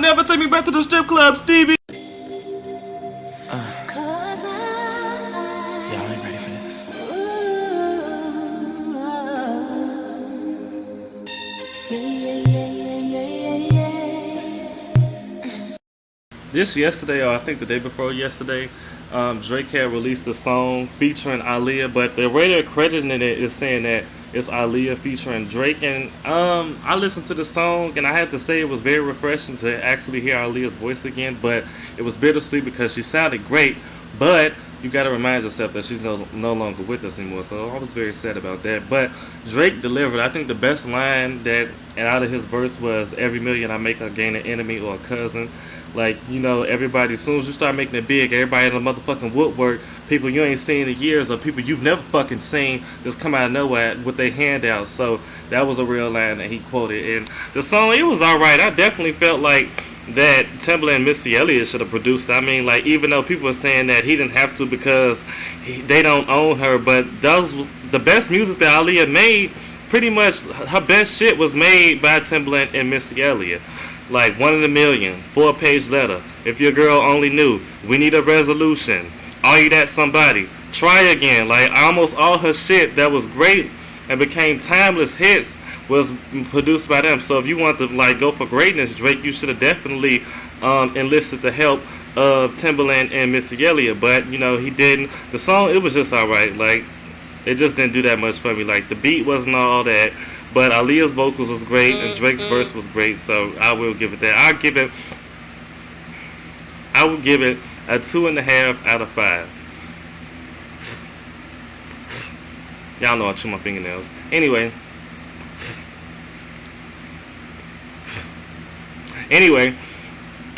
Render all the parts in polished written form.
never take me back to the strip club, Stevie. Y'all ain't ready for this. This yesterday, or I think the day before yesterday, Drake had released a song featuring Aaliyah, but the way they're crediting it is saying that it's Aaliyah featuring Drake. And I listened to the song, and I had to say it was very refreshing to actually hear Aaliyah's voice again, but it was bittersweet because she sounded great, but you got to remind yourself that she's no longer with us anymore, so I was very sad about that. But Drake delivered. I think the best line that and out of his verse was, "Every million I make, I gain an enemy or a cousin." Like, you know, everybody, as soon as you start making it big, everybody in the motherfucking woodwork, people you ain't seen in years or people you've never fucking seen, just come out of nowhere with their handouts. So that was a real line that he quoted. And the song, it was alright. I definitely felt like that Timbaland and Missy Elliott should have produced it. I mean, like, even though people are saying that he didn't have to because they don't own her, but those was the best music that Aaliyah made. Pretty much her best shit was made by Timbaland and Missy Elliott. Like One in a Million, 4-page letter, If Your Girl Only Knew, We Need a Resolution, Are You That Somebody, Try Again. Like, almost all her shit that was great and became timeless hits was produced by them. So if you want to like go for greatness, Drake, you should have definitely enlisted the help of Timbaland and Missy Elliott. But you know, he didn't. The song, it was just alright. Like, it just didn't do that much for me. Like, the beat wasn't all that. But Aaliyah's vocals was great and Drake's verse was great, so I will give it that. I would give it a 2.5 out of 5. Y'all know I chew my fingernails. Anyway,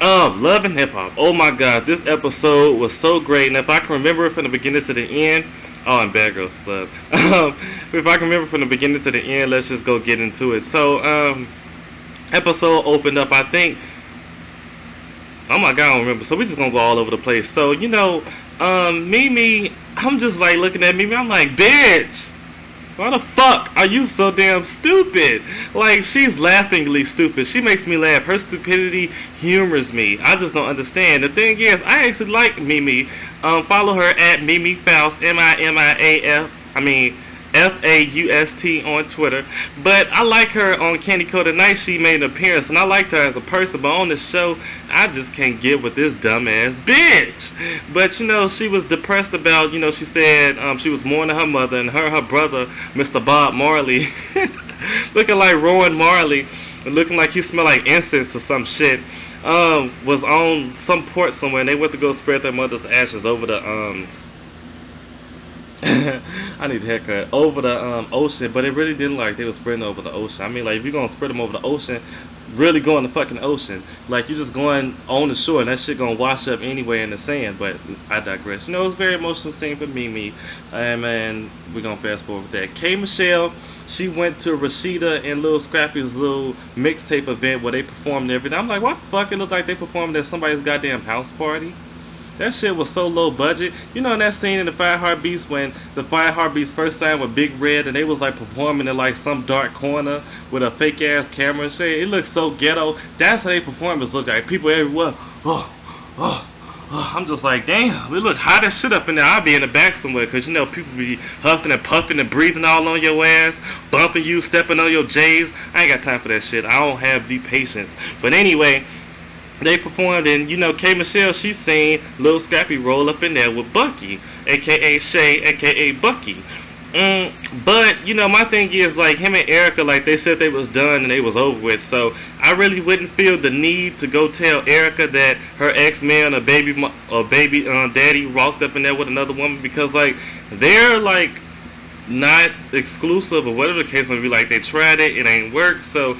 Love and Hip Hop. Oh my God, this episode was so great, and if I can remember it from the beginning to the end. Oh, and Bad Girls Club. If I can remember from the beginning to the end, let's just go get into it. So, episode opened up, I think. Oh my God, I don't remember. So we just gonna go all over the place. So, you know, Mimi, I'm just like looking at Mimi. I'm like, bitch, why the fuck are you so damn stupid? Like, she's laughingly stupid. She makes me laugh. Her stupidity humors me. I just don't understand. The thing is, I actually like Mimi. Follow her at Mimi Faust, Faust on Twitter. But I like her on Candy Coated Night. She made an appearance, and I liked her as a person. But on the show, I just can't get with this dumbass bitch. But you know, she was depressed about, you know, she said she was mourning her mother, and her brother, Mr. Bob Marley, looking like Rowan Marley, looking like he smelled like incense or some shit. Was on some port somewhere, and they went to go spread their mother's ashes over the I need a haircut, over the ocean, but it really didn't like they were spreading over the ocean. I mean, like, if you're gonna spread them over the ocean, really go in the fucking ocean. Like, you're just going on the shore and that shit gonna wash up anyway in the sand. But I digress. You know, it was a very emotional scene for Mimi, and we're gonna fast forward with that. K Michelle, she went to Rashida and Lil Scrappy's little mixtape event where they performed and everything. I'm like, what the fuck? It looked like they performed at somebody's goddamn house party. That shit was so low budget. You know, in that scene in the Fire Heartbeats when the Fire Heartbeats first signed with Big Red and they was like performing in like some dark corner with a fake ass camera and shit. It looked so ghetto. That's how they performers look like. People everywhere. I'm just like, damn, we look hot as shit up in there. I'll be in the back somewhere because, you know, people be huffing and puffing and breathing all on your ass, bumping you, stepping on your J's. I ain't got time for that shit. I don't have the patience. But anyway, they performed, and you know, K Michelle, she seen Lil Scrappy roll up in there with Bucky, aka Shay, aka Bucky. But you know, my thing is, like, him and Erica, like, they said they was done and they was over with. So I really wouldn't feel the need to go tell Erica that her ex-man or baby daddy walked up in there with another woman, because like they're like not exclusive or whatever the case may be. Like, they tried it ain't worked. So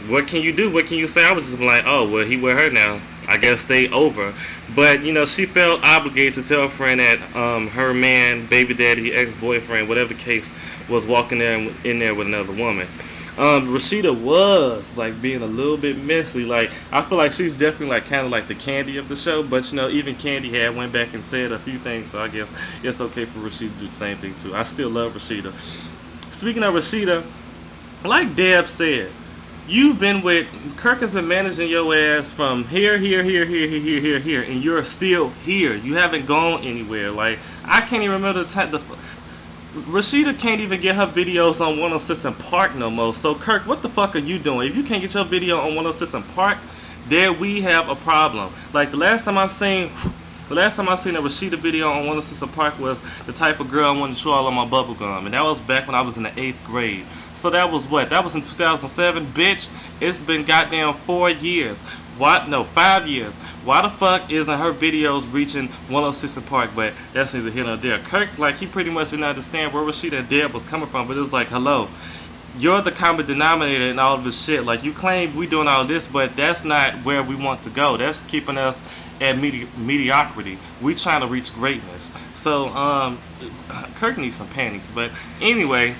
what can you do? What can you say? I was just like, oh, well, he with her now. I guess they over. But, you know, she felt obligated to tell a friend that her man, baby daddy, ex-boyfriend, whatever the case, was walking in there with another woman. Rashida was, like, being a little bit messy. Like, I feel like she's definitely, like, kind of like the Candy of the show. But, you know, even Candy went back and said a few things. So I guess it's okay for Rashida to do the same thing, too. I still love Rashida. Speaking of Rashida, like Deb said, You've been with Kirk has been managing your ass from here, and you're still here. You haven't gone anywhere. Like I can't even remember the time. Rashida can't even get her videos on 106 and Park no more. So Kirk, what the fuck are you doing? If you can't get your video on 106 and Park, there we have a problem. Like the last time I seen a Rashida video on 106 and Park was the type of girl I wanted to chew all on my bubble gum, and that was back when I was in the 8th grade. So that was what? That was in 2007, bitch. It's been goddamn 4 years. What? No, 5 years. Why the fuck isn't her videos reaching 106 and Park? But that's neither here nor there. Kirk, like, he pretty much didn't understand where Rashida and Deb was coming from. But it was like, hello, you're the common denominator in all of this shit. Like, you claim we doing all this, but that's not where we want to go. That's keeping us at mediocrity. We trying to reach greatness. So, Kirk needs some panties. But anyway,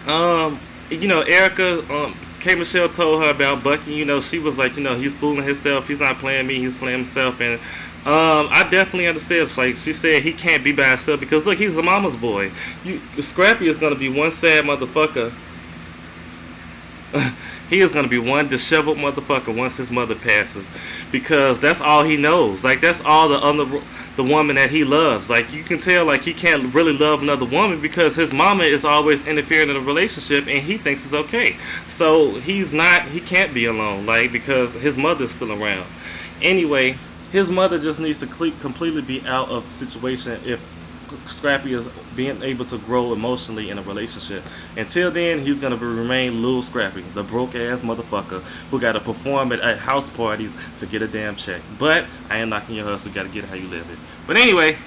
you know, Erica, K. Michelle told her about Bucky. You know, she was like, you know, he's fooling himself. He's not playing me. He's playing himself. And I definitely understand. It's like she said, he can't be by himself because look, he's a mama's boy. Scrappy is gonna be one sad motherfucker. He is going to be one disheveled motherfucker once his mother passes, because that's all he knows. Like, that's all the woman that he loves. Like, you can tell, like, he can't really love another woman because his mama is always interfering in a relationship and he thinks it's okay. So he can't be alone, like, because his mother's still around. Anyway, his mother just needs to completely be out of the situation if Scrappy is being able to grow emotionally in a relationship. Until then, he's going to remain Lil Scrappy, the broke ass motherfucker who got to perform at house parties to get a damn check. But I ain't knocking your hustle, got to get it how you live it. But anyway,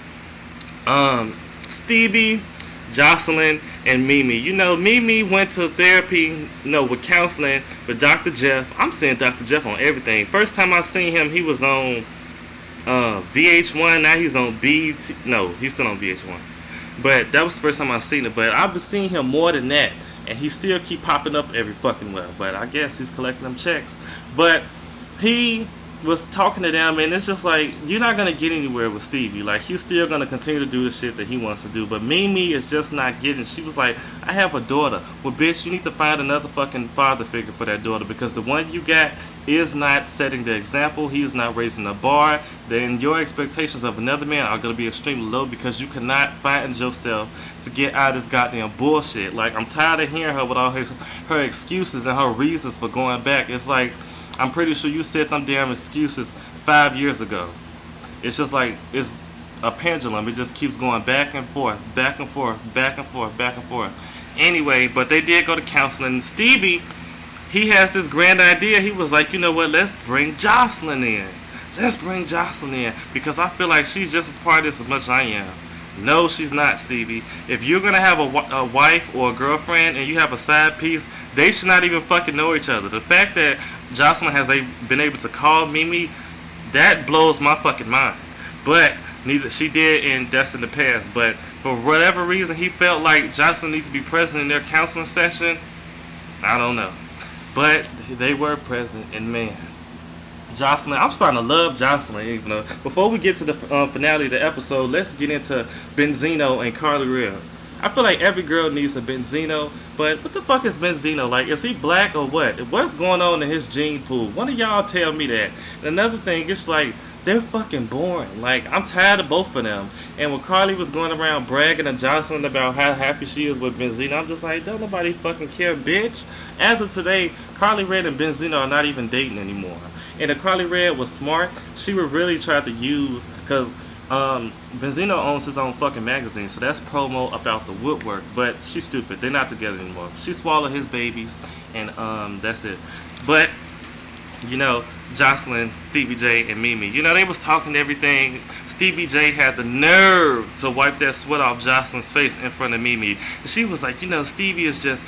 Stevie, Jocelyn, and Mimi. You know, Mimi went to therapy, with counseling with Dr. Jeff. I'm seeing Dr. Jeff on everything. First time I seen him, he was on VH1. Now he's on BT. No, he's still on VH1. But that was the first time I seen it. But I've been seeing him more than that, and he still keep popping up every fucking well. But I guess he's collecting them checks. But he was talking to them, and it's just like, you're not gonna get anywhere with Stevie. Like, he's still gonna continue to do the shit that he wants to do. But Mimi is just not getting. She was like, I have a daughter. Well, bitch, you need to find another fucking father figure for that daughter, because the one you got is not setting the example. He is not raising the bar. Then your expectations of another man are going to be extremely low, because you cannot find yourself to get out of this goddamn bullshit. Like, I'm tired of hearing her with all her excuses and her reasons for going back. It's like, I'm pretty sure you said them damn excuses 5 years ago. It's just like, it's a pendulum. It just keeps going back and forth, back and forth, back and forth, back and forth. Anyway, but they did go to counseling. Stevie, he has this grand idea. He was like, you know what, let's bring Jocelyn in. Let's bring Jocelyn in, because I feel like she's just as part of this as much as I am. No, she's not, Stevie. If you're going to have a wife or a girlfriend and you have a side piece, they should not even fucking know each other. The fact that Jocelyn has been able to call Mimi, that blows my fucking mind. But neither she did, and that's in the past. But for whatever reason, he felt like Jocelyn needs to be present in their counseling session. I don't know. But they were present, and man, Jocelyn, I'm starting to love Jocelyn. Even though, before we get to the finale of the episode, let's get into Benzino and Carly Rae. I feel like every girl needs a Benzino, but what the fuck is Benzino? Like, is he black or what? What's going on in his gene pool? One of y'all tell me that. And another thing, it's like, they're fucking boring. Like, I'm tired of both of them. And when Carly was going around bragging to Jocelyn about how happy she is with Benzino, I'm just like, don't nobody fucking care, bitch. As of today, Carly Rae and Benzino are not even dating anymore. And if Carly Rae was smart, she would really try to use, because Benzino owns his own fucking magazine, so that's promo about the woodwork. But she's stupid. They're not together anymore. She swallowed his babies, and that's it. But you know, Jocelyn, Stevie J, and Mimi, you know, they was talking everything. Stevie J had the nerve to wipe that sweat off Jocelyn's face in front of Mimi. And she was like, you know, Stevie is just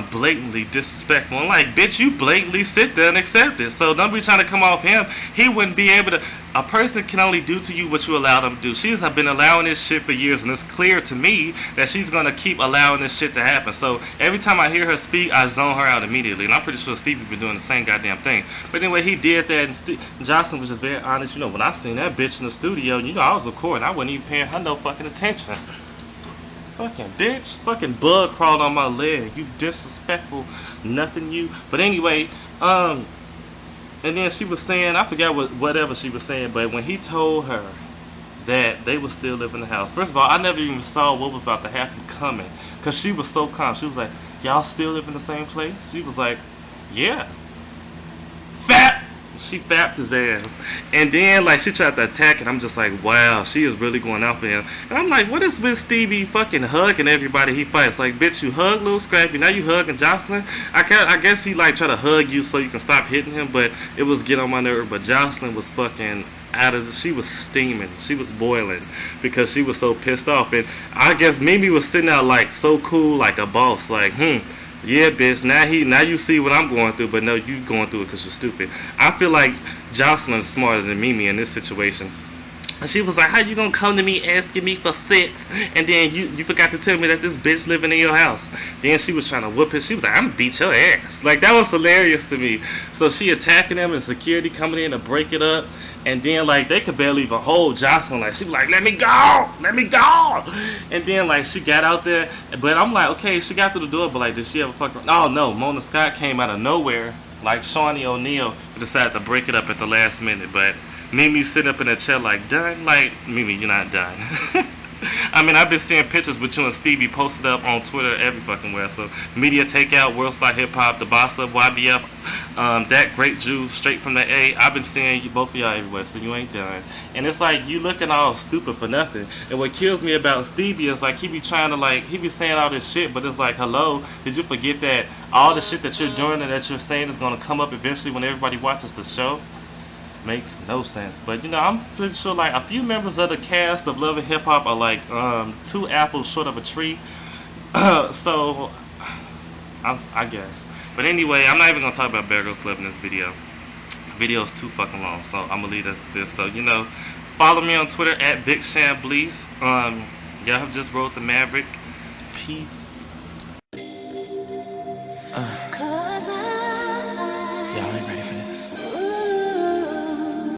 blatantly disrespectful. I'm like, bitch, you blatantly sit there and accept it. So don't be trying to come off him. He wouldn't be able to. A person can only do to you what you allow them to do. She's been allowing this shit for years, and it's clear to me that she's going to keep allowing this shit to happen. So every time I hear her speak, I zone her out immediately. And I'm pretty sure Stevie been doing the same goddamn thing. But anyway, he did that, and Jocelyn was just very honest. You know, when I seen that bitch in the studio, you know, I was recording. I wasn't even paying her no fucking attention. fucking bitch, fucking bug crawled on my leg. You disrespectful, nothing you. But anyway, and then she was saying, I forgot whatever she was saying, but when he told her that they would still live in the house. First of all, I never even saw what was about to happen coming, because she was so calm. She was like, y'all still live in the same place? She was like, yeah. Fat! She fapped his ass. And then, like, she tried to attack, and I'm just like, wow, she is really going out for him. And I'm like, what is with Stevie fucking hugging everybody he fights? Like, bitch, you hug Lil Scrappy, now you hugging Jocelyn? I guess he, like, try to hug you so you can stop hitting him, but it was get on my nerve. But Jocelyn was fucking she was steaming, she was boiling, because she was so pissed off. And I guess Mimi was sitting out like so cool, like a boss, like, yeah, bitch, now you see what I'm going through, but no, you going through it because you're stupid. I feel like Jocelyn is smarter than Mimi in this situation. And she was like, how you gonna come to me asking me for sex, and then you forgot to tell me that this bitch living in your house? Then she was trying to whoop it. She was like, I'm gonna beat your ass. Like, that was hilarious to me. So she attacking them, and security coming in to break it up. And then, like, they could barely even hold Jocelyn. Like, she was like, let me go! Let me go! And then, like, she got out there. But I'm like, okay, she got through the door, but, like, did she ever fuck her? Oh, no. Mona Scott came out of nowhere. Like, Shawnee O'Neal decided to break it up at the last minute. But Mimi sitting up in a chair like, done? Like, Mimi, you're not done. I mean, I've been seeing pictures with you and Stevie posted up on Twitter every fucking where. So, Media Takeout, World Star Hip Hop, The Boss Up, YBF, That Great Jew, Straight from the A. I've been seeing you, both of y'all everywhere, so you ain't done. And it's like, you looking all stupid for nothing. And what kills me about Stevie is like, he be trying to like, he be saying all this shit, but it's like, hello, did you forget that all the shit that you're doing and that you're saying is going to come up eventually when everybody watches the show? Makes no sense. But you know, I'm pretty sure like a few members of the cast of Love and Hip Hop are like 2 apples short of a tree. So I guess. But anyway, I'm not even gonna talk about Bear Grylls Club in this video. The video's too fucking long, so I'm gonna leave this. So you know, follow me on Twitter at VicShamblies. Y'all have just wrote the Maverick. Peace.